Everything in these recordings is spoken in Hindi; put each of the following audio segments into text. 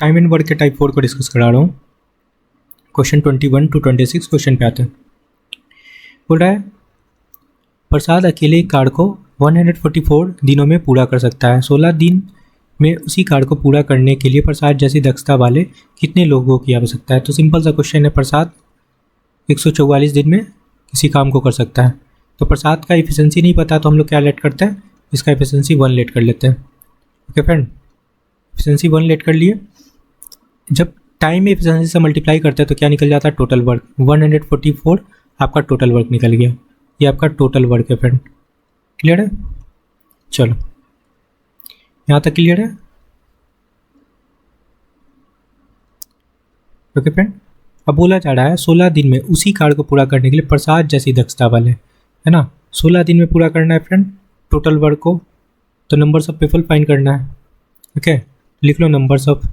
टाइम एंड वर्क के टाइप 4 को डिस्कस करा रहा हूँ। क्वेश्चन 21 to 26 क्वेश्चन पे आते हैं। बोल रहा है प्रसाद अकेले एक कार्ड को 144 दिनों में पूरा कर सकता है। 16 दिन में उसी कार्ड को पूरा करने के लिए प्रसाद जैसी दक्षता वाले कितने लोगों की आवश्यकता है। तो सिंपल सा क्वेश्चन है, प्रसाद 144 दिन में किसी काम को कर सकता है। तो प्रसाद का एफिशिएंसी नहीं पता तो हम लोग क्या लेट करते हैं, इसका एफिशिएंसी 1 लेट कर लेते हैं। ओके फ्रेंड, एफिशिएंसी 1 लेट कर लिए। जब टाइम एफिशिएंसी से मल्टीप्लाई करते हैं तो क्या निकल जाता है, टोटल वर्क। 144 आपका टोटल वर्क निकल गया। ये आपका टोटल वर्क है फ्रेंड। क्लियर है? चलो यहाँ तक क्लियर है? ओके फ्रेंड, अब बोला जा रहा है 16 दिन में उसी कार्य को पूरा करने के लिए प्रसाद जैसी दक्षता वाले, है ना, 16 दिन में पूरा करना है फ्रेंड टोटल वर्क को। तो नंबर्स ऑफ पीपल फाइंड करना है। ओके, लिख लो नंबर्स ऑफ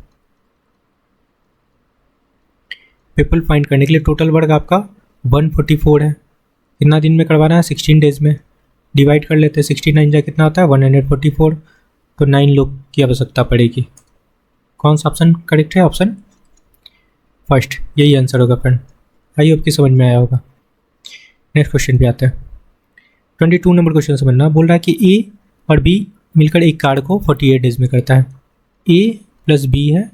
पीपल फाइंड करने के लिए टोटल वर्क आपका 144 है। कितना दिन में करवाना है, 16 डेज में। डिवाइड कर लेते हैं, 69 जा कितना होता है 144, तो 9 लोग की आवश्यकता पड़ेगी। कौन सा ऑप्शन करेक्ट है? ऑप्शन फर्स्ट, यही आंसर होगा फ्रेंड। आई होप की समझ में आया होगा। नेक्स्ट क्वेश्चन पे आते हैं। 22 नंबर क्वेश्चन समझना। बोल रहा है कि ए और बी मिलकर एक कार्ड को 48 डेज में करता है। ए प्लस बी है,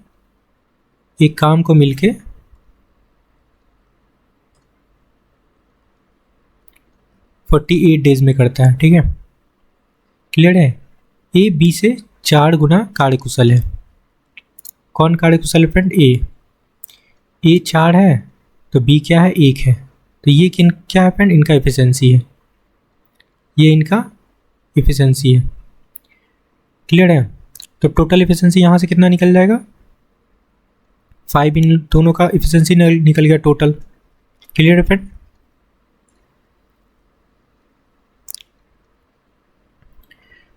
एक काम को मिलके 48 डेज में करता है। ठीक है, क्लियर है? ए बी से 4 गुना कार्यकुशल है। कौन कार्यकुशल है फ्रेंड? ए 4 है तो बी क्या है, 1 है। तो ये किन क्या है फ्रेंड, इनका एफिशिएंसी है। ये इनका एफिशिएंसी है। क्लियर है? तो टोटल एफिशिएंसी यहाँ से कितना निकल जाएगा, 5। इन दोनों का एफिशिएंसी निकल गया टोटल। क्लियर है फ्रेंड?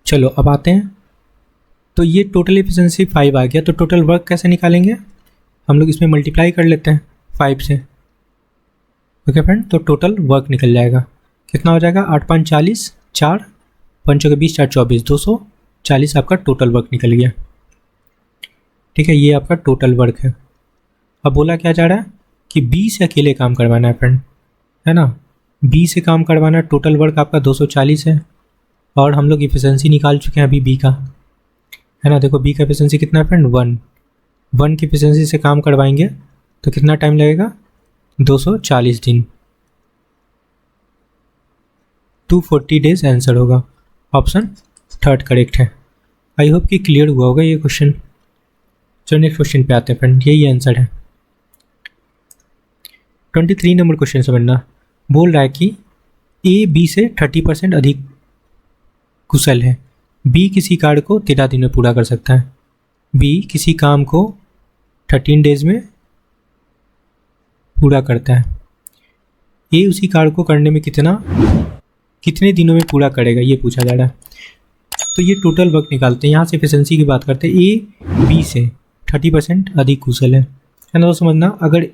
चलो अब आते हैं। तो ये टोटल एफिशिएंसी 5 आ गया, तो टोटल वर्क कैसे निकालेंगे, हम लोग इसमें मल्टीप्लाई कर लेते हैं 5 से। ओके फ्रेंड, तो टोटल वर्क निकल जाएगा। कितना हो जाएगा, 8 5 40, 4 5 के 20, 4 24, 240 आपका टोटल वर्क निकल गया। ठीक है, ये आपका टोटल वर्क है। अब बोला क्या जा रहा है कि बी से अकेले काम करवाना है फ्रेंड, है ना। बी से काम करवाना है, टोटल वर्क आपका 240 है। और हम लोग एफिशिएंसी निकाल चुके हैं अभी बी का, है ना। देखो बी का एफिशिएंसी कितना है फ्रेंड, 1 की एफिशिएंसी से काम करवाएंगे तो कितना टाइम लगेगा, 240 दिन, 240 डेज आंसर होगा। ऑप्शन थर्ड करेक्ट है। आई होप कि क्लियर हुआ होगा ये क्वेश्चन। चलो नेक्स्ट क्वेश्चन पे आते हैं फ्रेंड, यही आंसर है। 23 नंबर क्वेश्चन समझना। बोल रहा है कि ए बी से 30% अधिक कुशल है। बी किसी कार्य को 13 दिन में पूरा कर सकता है। बी किसी काम को 13 डेज में पूरा करता है। ए उसी कार्य को करने में कितने दिनों में पूरा करेगा, ये पूछा जा रहा है। तो ये टोटल वर्क निकालते हैं, यहाँ से एफिशिएंसी की बात करते हैं। ए बी से 30% अधिक कुशल है ना। तो समझना, अगर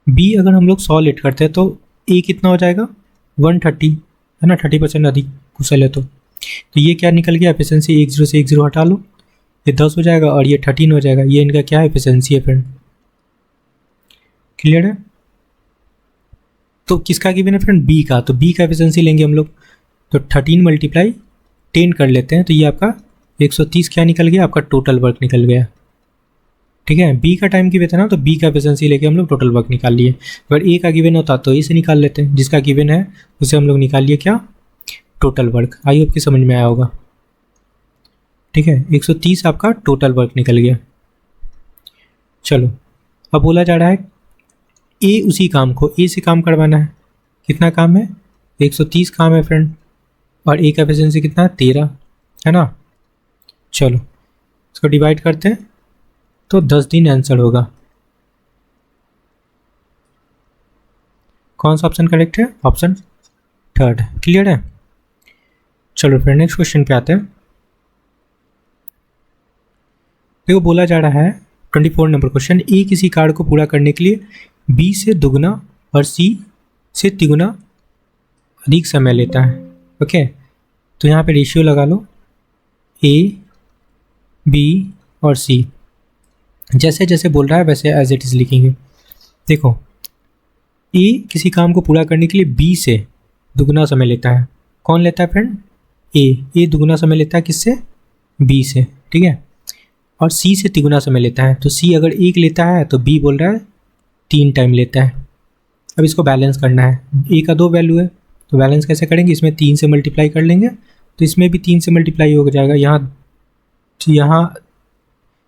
बी अगर हम लोग 100 लेट करते हैं तो ए कितना हो जाएगा, 130, है ना। 30% अधिक कुशल है तो ये क्या निकल गया, एफिशिएंसी 10 से 10 हटा लो, ये 10 हो जाएगा और ये 13 हो जाएगा। ये इनका क्या एफिशिएंसी है फ्रेंड। क्लियर है? तो किसका गिवन है फ्रेंड, बी का। तो बी का एफिशिएंसी लेंगे हम लोग, तो 13 × 10 कर लेते हैं, तो ये आपका 130 क्या निकल गया, आपका टोटल वर्क निकल गया। ठीक है, बी का टाइम गिवन था ना, तो बी का एफिशिएंसी लेके हम लोग टोटल वर्क निकाल लिए। अगर ए का गिवन होता तो ए से निकाल लेते हैं, जिसका गिवन है उसे हम लोग निकाल लिए क्या, टोटल वर्क। आई होप की समझ में आया होगा। ठीक है, 130 आपका टोटल वर्क निकल गया। चलो अब बोला जा रहा है ए उसी काम को ए से काम करवाना है। कितना काम है, 130 काम है फ्रेंड, और ए का एफिशिएंसी कितना है, 13, है ना। चलो इसको डिवाइड करते हैं तो 10 दिन आंसर होगा। कौन सा ऑप्शन करेक्ट है, ऑप्शन थर्ड। क्लियर है? चलो फिर नेक्स्ट क्वेश्चन पे आते हैं। देखो बोला जा रहा है 24 नंबर क्वेश्चन, ए किसी कार्य को पूरा करने के लिए बी से दुगना और सी से तिगुना अधिक समय लेता है। ओके, तो यहाँ पे रेशियो लगा लो, ए बी और सी। जैसे जैसे बोल रहा है वैसे एज इट इज़ लिखेंगे। देखो, ए किसी काम को पूरा करने के लिए बी से दुगना समय लेता है। कौन लेता है फ्रेंड? ए दुगना समय लेता है किससे? बी से, ठीक है। और सी से तिगुना समय लेता है, तो सी अगर 1 लेता है तो बी बोल रहा है 3 टाइम लेता है। अब इसको बैलेंस करना है। ए का 2 वैल्यू है, तो बैलेंस कैसे करेंगे? इसमें 3 से मल्टीप्लाई कर लेंगे, तो इसमें भी 3 से मल्टीप्लाई हो जाएगा। यहाँ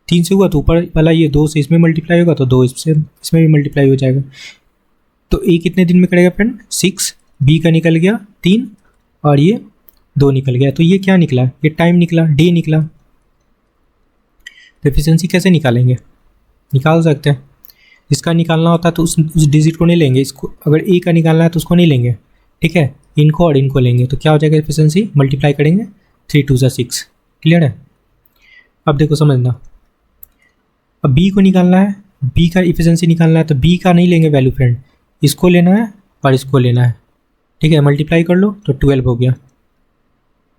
3 से हुआ तो ऊपर वाला ये 2 से इसमें मल्टीप्लाई होगा, तो 2 इसमें भी मल्टीप्लाई हो जाएगा। तो ए कितने दिन में करेगा फ्रेंड? 6। बी का निकल गया 3 और ये 2 निकल गया। तो ये क्या निकला? ये टाइम निकला, डे निकला। तो एफिशिएंसी कैसे निकालेंगे? निकाल सकते हैं। इसका निकालना होता है तो उस डिजिट को नहीं लेंगे, इसको अगर ए का निकालना है तो उसको नहीं लेंगे, ठीक है, इनको और इनको लेंगे। तो क्या हो जाएगा? एफिशिएंसी मल्टीप्लाई करेंगे, 3 2 6। क्लियर है? अब देखो समझना, अब बी को निकालना है, बी का एफिशिएंसी निकालना है, तो बी का नहीं लेंगे वैल्यू फ्रेंड, इसको लेना है और इसको लेना है, ठीक है। मल्टीप्लाई कर लो तो 12 हो गया।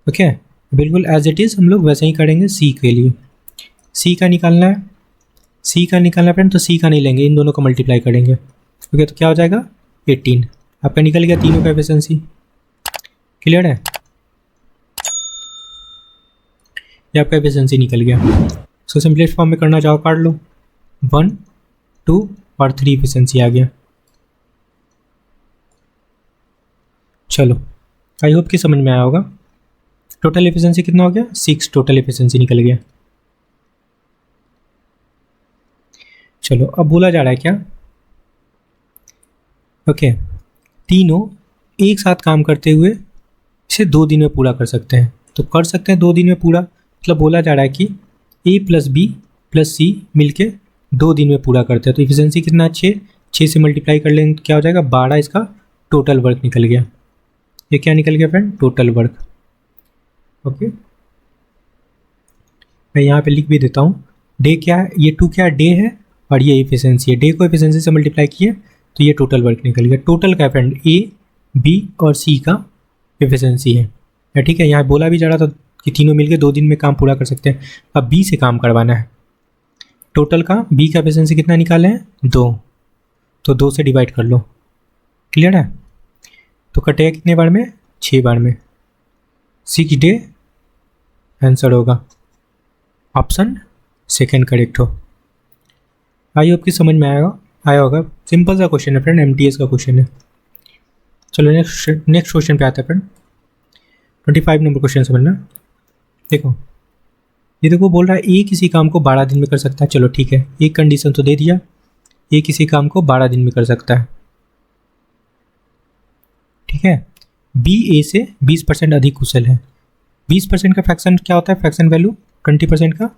ओके, बिल्कुल एज इट इज़ हम लोग वैसे ही करेंगे सी के लिए। सी का निकालना है, सी का निकालना फ्रेंड, तो सी का नहीं लेंगे, इन दोनों को मल्टीप्लाई करेंगे। ओके, तो क्या हो जाएगा? 18। आपका निकल गया तीनों का एफिशिएंसी। क्लियर है? ये आपका एफिशिएंसी निकल गया। सो सिंपलेस्ट फॉर्म में करना चाहो काट लो, 1 2 और 3 एफिशिएंसी आ गया। चलो, आई होप कि समझ में आया होगा। टोटल एफिशिएंसी कितना हो गया? 6 टोटल एफिशिएंसी निकल गया। चलो, अब बोला जा रहा है क्या? ओके, तीनों एक साथ काम करते हुए इसे 2 दिन में पूरा कर सकते हैं। तो कर सकते हैं 2 दिन में पूरा, मतलब बोला जा रहा है कि ए प्लस बी प्लस सी मिलके 2 दिन में पूरा करते हैं। तो एफिशिएंसी कितना? 6 से मल्टीप्लाई कर लेंगे तो क्या हो जाएगा? 12 इसका टोटल वर्क निकल गया। ये क्या निकल गया फ्रेंड? Total work. ओके, मैं यहाँ पे लिख भी देता हूँ। डे क्या है? ये 2 क्या है? डे है, और ये एफिशिएंसी है। डे को एफिशिएंसी से मल्टीप्लाई किए तो ये टोटल वर्क निकल गया। टोटल का फ्रेंड ए बी और सी का एफिशिएंसी है, ठीक है। यहाँ बोला भी जा रहा था कि तीनों मिलकर 2 दिन में काम पूरा कर सकते हैं। अब बी से काम करवाना है। टोटल का बी का एफिशिएंसी कितना निकाले हैं? 2, तो 2 से डिवाइड कर लो। क्लियर है? तो कटेगा कितने बार में? 6 बार में। 6 डे आंसर होगा ऑप्शन सेकेंड करेक्ट हो। आई होप कि समझ में आया होगा। सिंपल सा क्वेश्चन है फ्रेंड, एमटीएस का क्वेश्चन है। चलो नेक्स्ट क्वेश्चन पे आता है फ्रेंड। 25 नंबर क्वेश्चन समझना। देखो, ये देखो बोल रहा है ए किसी काम को 12 दिन में कर सकता है। चलो ठीक है, एक कंडीशन तो दे दिया, ए किसी काम को 12 दिन में कर सकता है, ठीक है। बी ए से 20% अधिक कुशल है। 20% का फ्रैक्शन क्या होता है? फ्रैक्शन वैल्यू 20% का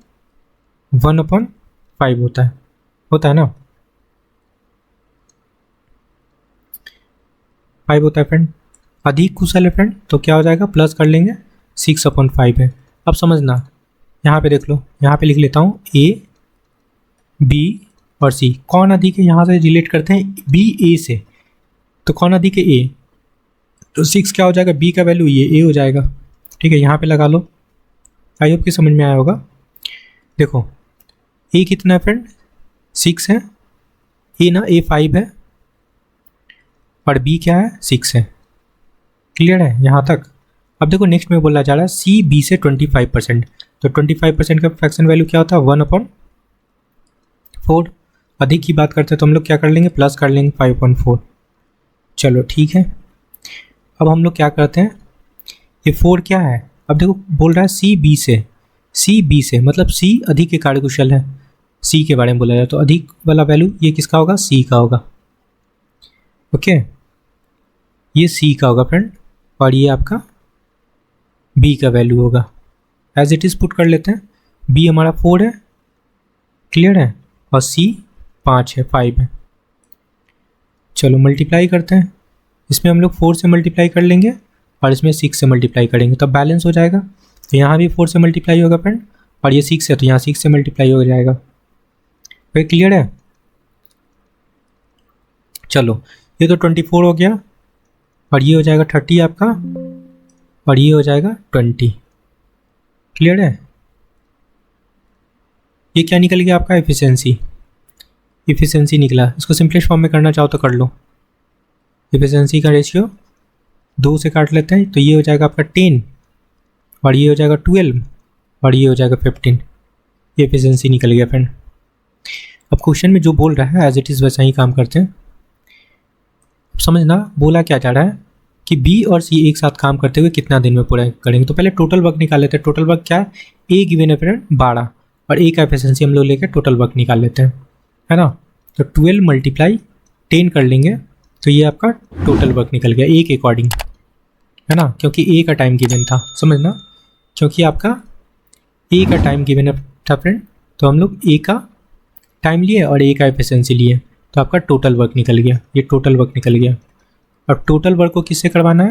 1/5 होता है ना, 5 होता है फ्रेंड। अधिक कुशल है फ्रेंड, तो क्या हो जाएगा? प्लस कर लेंगे, 6/5 है। अब समझना, यहाँ पे देख लो, यहाँ पे लिख लेता हूँ ए बी और सी। कौन अधिक है? यहाँ से रिलेट करते हैं बी ए से, तो कौन अधिक है? ए। तो 6 क्या हो जाएगा? बी का वैल्यू ये ए हो जाएगा, ठीक है। यहाँ पे लगा लो। आई होप कि समझ में आया होगा। देखो, ए कितना है फ्रेंड? 6 है। ए ना, ए 5 है और बी क्या है? 6 है। क्लियर है यहाँ तक? अब देखो नेक्स्ट में बोला जा रहा है सी बी से 25%। तो 25% का फ्रैक्शन वैल्यू क्या होता है? 1/4। अधिक की बात करते हैं तो हम लोग क्या कर लेंगे? प्लस कर लेंगे 5/4। चलो ठीक है। अब हम लोग क्या करते हैं, ये 4 क्या है? अब देखो बोल रहा है सी बी से मतलब सी अधिक के कार्यकुशल है। सी के बारे में बोला जाए तो अधिक वाला वैल्यू ये किसका होगा? सी का होगा। ओके, ये सी का होगा फ्रेंड, और ये आपका बी का वैल्यू होगा। एज इट इज़ पुट कर लेते हैं। बी हमारा 4 है, क्लियर है, और सी 5 है। चलो मल्टीप्लाई करते हैं। इसमें हम लोग 4 से मल्टीप्लाई कर लेंगे और इसमें 6 से मल्टीप्लाई करेंगे, तब बैलेंस हो जाएगा। तो यहाँ भी 4 से मल्टीप्लाई होगा फ्रेंड, और ये 6 है तो यहाँ 6 से मल्टीप्लाई हो जाएगा। भाई क्लियर है? चलो, ये तो 24 हो गया, और ये हो जाएगा 30 आपका, और ये हो जाएगा 20। क्लियर है? ये क्या निकल गया आपका? इफिशिएंसी निकला। इसको सिंपलेस्ट फॉर्म में करना चाहो तो कर लो। इफिशिएंसी का रेशियो 2 से काट लेते हैं तो ये हो जाएगा आपका 10 और ये हो जाएगा 12 और ये हो जाएगा 15। ये एफिशिएंसी निकल गया फ्रेंड। अब क्वेश्चन में जो बोल रहा है एज इट इज़ वैसा ही काम करते हैं। अब समझना बोला क्या जा रहा है कि बी और सी एक साथ काम करते हुए कितना दिन में पूरा करेंगे। तो पहले टोटल वर्क निकाल लेते हैं। टोटल वर्क क्या है? ए गिवन है फ्रेंड 12 और ए का एफिशिएंसी हम लोग लेकर टोटल वर्क निकाल लेते हैं, है ना। तो 12 × 10 कर लेंगे तो ये आपका टोटल वर्क निकल गया ए के अकॉर्डिंग, है ना, क्योंकि ए का टाइम गिवन था। समझना, क्योंकि आपका ए का टाइम गिवन था फ्रेंड, तो हम लोग ए का टाइम लिए और ए का एफिशिएंसी लिए तो आपका टोटल वर्क निकल गया। ये टोटल वर्क निकल गया। अब टोटल वर्क को किससे करवाना है?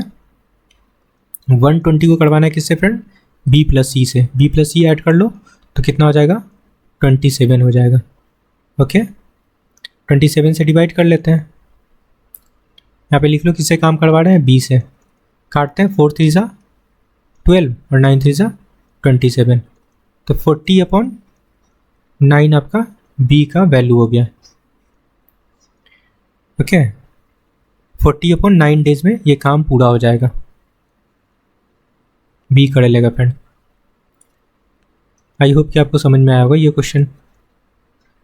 120 को करवाना है किससे फ्रेंड? बी प्लस सी से। बी प्लस सी ऐड कर लो तो कितना हो जाएगा? 27 हो जाएगा। ओके, 27 से डिवाइड कर लेते हैं। यहाँ पे लिख लो किससे काम करवा रहे हैं? बी से। काटते हैं 4 3 12 और 9 3 27, तो 40/9 आपका बी का वैल्यू हो गया। ओके, 40/9 डेज में ये काम पूरा हो जाएगा। बी कर लेगा फ्रेंड। आई होप कि आपको समझ में आया होगा ये क्वेश्चन।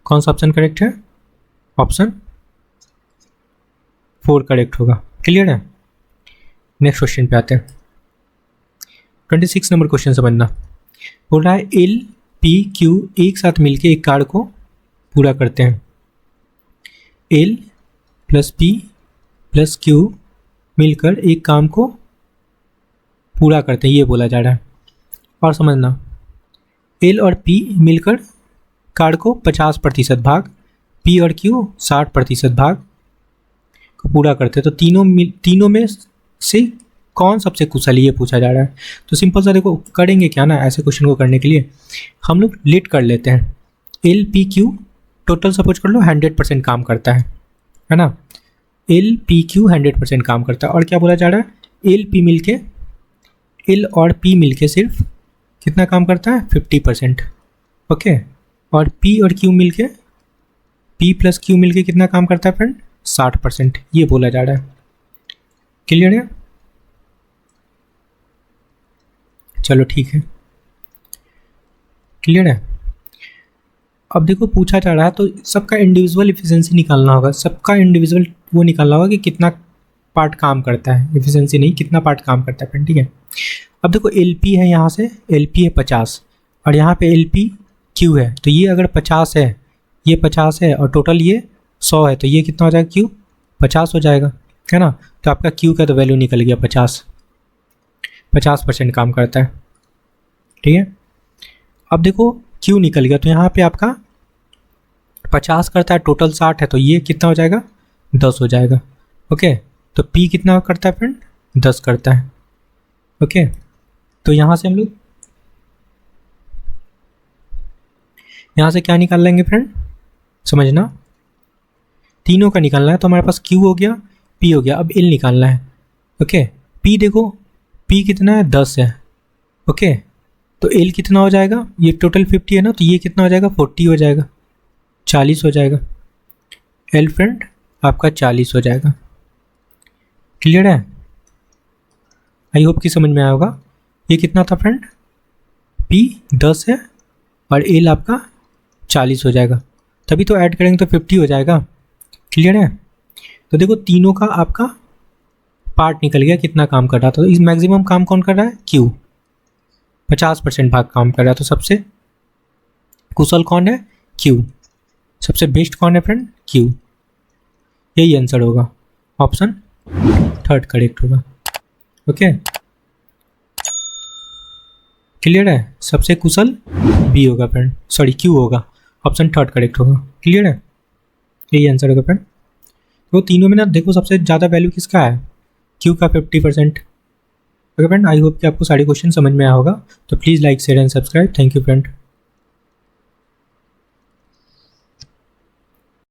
कौन सा ऑप्शन करेक्ट है? ऑप्शन 4 करेक्ट होगा। क्लियर है? नेक्स्ट क्वेश्चन पे आते हैं। 26 नंबर क्वेश्चन समझना। बोल रहा है एल पी क्यू एक साथ मिलके एक कार्ड को पूरा करते हैं। L plus P plus Q मिलकर एक काम को पूरा करते हैं, ये बोला जा रहा है। और समझना, एल और पी मिलकर कार्ड को 50% भाग, पी और क्यू 60% भाग को पूरा करते हैं। तो तीनों में से कौन सबसे कुशल, ये पूछा जा रहा है। तो सिंपल सा देखो, करेंगे क्या ना, ऐसे क्वेश्चन को करने के लिए हम लोग लेट कर लेते हैं। L P Q total suppose कर लो 100% काम करता है ना। एल पी क्यू 100% काम करता है। और क्या बोला जा रहा है? एल और पी मिलके सिर्फ कितना काम करता है? 50%। ओके, और पी और क्यू मिलके, पी प्लस क्यू मिलके कितना काम करता है फ्रेंड? 60%। ये बोला जा रहा है। क्लियर है? चलो ठीक है, क्लियर है। अब देखो पूछा जा रहा है तो सबका इंडिविजुअल एफिशिएंसी निकालना होगा। सबका इंडिविजुअल वो निकालना होगा कि कितना पार्ट काम करता है, एफिशिएंसी नहीं, कितना पार्ट काम करता है फ्रेंड। ठीक है, अब देखो एल पी है, यहाँ से एल पी है 50 और यहाँ पे एल पी क्यू है। तो ये अगर 50 है, ये 50 है और टोटल ये 100 है, तो ये कितना हो जाएगा? क्यू 50 हो जाएगा, है ना। तो आपका क्यू का तो वैल्यू निकल गया 50% काम करता है। ठीक है, अब देखो क्यू निकल गया, तो यहाँ पे आपका 50 करता है, टोटल 60 है, तो ये कितना हो जाएगा? 10 हो जाएगा। ओके, तो पी कितना करता है फ्रेंड? 10 करता है। ओके, तो यहाँ से हम लोग यहाँ से क्या निकाल लेंगे फ्रेंड? समझना, तीनों का निकालना है। तो हमारे पास क्यू हो गया, पी हो गया, अब एल निकालना है। ओके, पी देखो, पी कितना है? 10 है। ओके, तो एल कितना हो जाएगा? ये टोटल 50 है ना, तो ये कितना हो जाएगा? 40 हो जाएगा, 40 हो जाएगा। एल फ्रेंड आपका 40 हो जाएगा। क्लियर है? आई होप कि समझ में आया होगा। ये कितना था फ्रेंड? पी 10 है और एल आपका 40 हो जाएगा, तभी तो ऐड करेंगे तो 50 हो जाएगा। क्लियर है? तो देखो तीनों का आपका पार्ट निकल गया, कितना काम कर रहा था। तो इस मैक्सिमम काम कौन कर रहा है? क्यू 50% भाग काम कर रहा है। तो सबसे कुशल कौन है? क्यू। सबसे बेस्ट कौन है फ्रेंड? क्यू। यही आंसर होगा, ऑप्शन 3 करेक्ट होगा। ओके, क्लियर है? सबसे कुशल बी होगा फ्रेंड, सॉरी क्यू होगा, ऑप्शन 3 करेक्ट होगा। क्लियर है? यही आंसर होगा फ्रेंड। तो तीनों में ना देखो सबसे ज़्यादा वैल्यू किसका है? क्यू का 50%। ओके फ्रेंड, आई होप कि आपको सारे क्वेश्चन समझ में आया होगा। तो please like share and subscribe. Thank you friend.